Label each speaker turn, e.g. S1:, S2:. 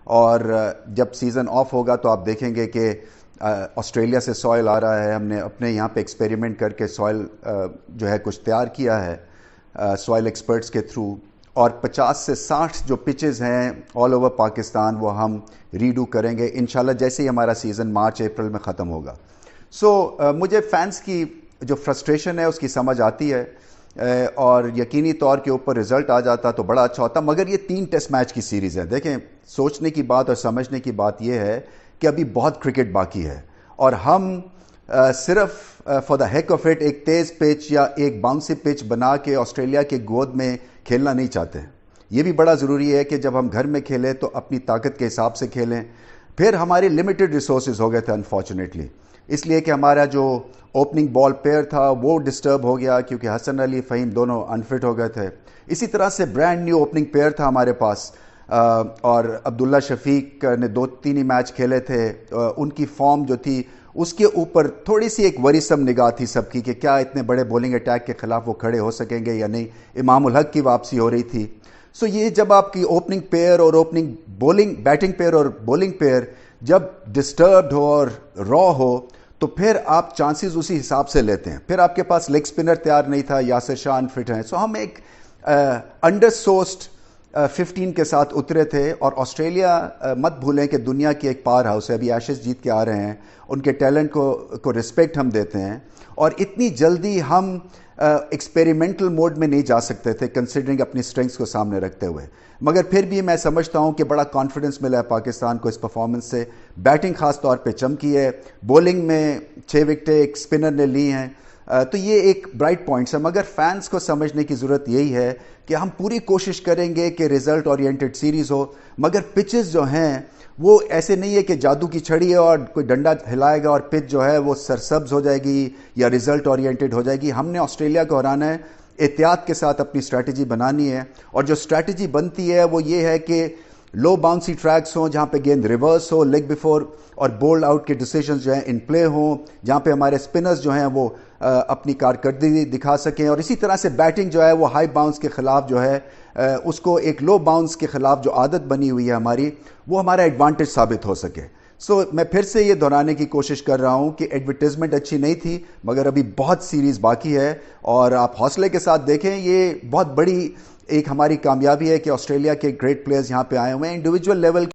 S1: اور جب season of ہوگا تو آپ دیکھیں گے کہ آسٹریلیا سے سوائل آ رہا ہے. ہم نے اپنے یہاں پہ ایکسپیریمنٹ کر کے سوائل جو ہے کچھ تیار کیا ہے سوائل ایکسپرٹس کے تھرو, اور 50 سے 60 جو پچز ہیں آل اوور پاکستان وہ ہم ریڈو کریں گے انشاءاللہ جیسے ہی ہمارا سیزن مارچ اپریل میں ختم ہوگا. مجھے فینس کی جو فرسٹریشن ہے اس کی سمجھ آتی ہے, اور یقینی طور کے اوپر رزلٹ آ جاتا تو بڑا اچھا ہوتا, مگر یہ 3 ٹیسٹ میچ کی سیریز ہے. دیکھیں, سوچنے کی بات اور سمجھنے کی بات یہ ہے کہ ابھی بہت کرکٹ باقی ہے, اور ہم صرف for the heck of it ایک تیز پچ یا ایک باؤنسی پچ بنا کے آسٹریلیا کے گود میں کھیلنا نہیں چاہتے. یہ بھی بڑا ضروری ہے کہ جب ہم گھر میں کھیلیں تو اپنی طاقت کے حساب سے کھیلیں. پھر ہمارے لمیٹڈ ریسورسز ہو گئے تھے انفارچونیٹلی, اس لیے کہ ہمارا جو اوپننگ بال پیئر تھا وہ ڈسٹرب ہو گیا کیونکہ حسن علی فہیم دونوں انفٹ ہو گئے تھے. اسی طرح سے برانڈ نیو اوپننگ پیئر تھا ہمارے پاس, اور عبداللہ شفیق نے 2-3 ہی میچ کھیلے تھے. ان کی فارم جو تھی اس کے اوپر تھوڑی سی ایک وریسم نگاہ تھی سب کی کہ کیا اتنے بڑے بولنگ اٹیک کے خلاف وہ کھڑے ہو سکیں گے یا نہیں. امام الحق کی واپسی ہو رہی تھی. یہ جب آپ کی اوپننگ پیئر اور بیٹنگ پیئر اور بولنگ پیئر جب ڈسٹربڈ ہو اور را ہو تو پھر آپ چانسز اسی حساب سے لیتے ہیں. پھر آپ کے پاس لیگ سپنر تیار نہیں تھا, یاسر شاہ انفٹ ہیں. ہم ایک انڈر سورسڈ 15 کے ساتھ اترے تھے. اور آسٹریلیا مت بھولیں کہ دنیا کی ایک پاور ہاؤس ہے, ابھی ایشز جیت کے آ رہے ہیں, ان کے ٹیلنٹ کو رسپیکٹ ہم دیتے ہیں, اور اتنی جلدی ہم ایکسپیریمنٹل موڈ میں نہیں جا سکتے تھے کنسیڈرنگ اپنی اسٹرینگس کو سامنے رکھتے ہوئے. مگر پھر بھی میں سمجھتا ہوں کہ بڑا کانفیڈنس ملا ہے پاکستان کو اس پرفارمنس سے. بیٹنگ خاص طور پہ چمکی ہے, بولنگ میں 6 وکٹیں ایک سپنر نے لی ہیں, تو یہ ایک برائٹ پوائنٹس ہے. مگر فینس کو سمجھنے کی ضرورت یہی ہے کہ ہم پوری کوشش کریں گے کہ ریزلٹ اورینٹڈ سیریز ہو, مگر پچز جو ہیں وہ ایسے نہیں ہے کہ جادو کی چھڑی ہے اور کوئی ڈنڈا ہلائے گا اور پچ جو ہے وہ سرسبز ہو جائے گی یا ریزلٹ اورینٹڈ ہو جائے گی. ہم نے آسٹریلیا کو ہرانا ہے, احتیاط کے ساتھ اپنی اسٹریٹجی بنانی ہے, اور جو اسٹریٹجی بنتی ہے وہ یہ ہے کہ لو باؤنسی ٹریکس ہوں جہاں پہ گیند ریورس ہو, لیگ بفور اور بولڈ آؤٹ کے ڈیسیجنز جو ہیں ان پلے ہوں, جہاں پہ ہمارے سپنرز جو ہیں وہ اپنی کارکردگی دکھا سکیں, اور اسی طرح سے بیٹنگ جو ہے وہ ہائی باؤنس کے خلاف جو ہے اس کو ایک لو باؤنس کے خلاف جو عادت بنی ہوئی ہے ہماری وہ ہمارا ایڈوانٹیج ثابت ہو سکے. میں پھر سے یہ دہرانے کی کوشش کر رہا ہوں کہ ایڈورٹیزمنٹ اچھی نہیں تھی, مگر ابھی بہت سیریز باقی ہے, اور آپ حوصلے کے ساتھ دیکھیں. یہ بہت بڑی ایک ہماری کامیابی ہے کہ آسٹریلیا کے گریٹ پلیئرز یہاں پہ آئے ہوئے ہیں. Individual level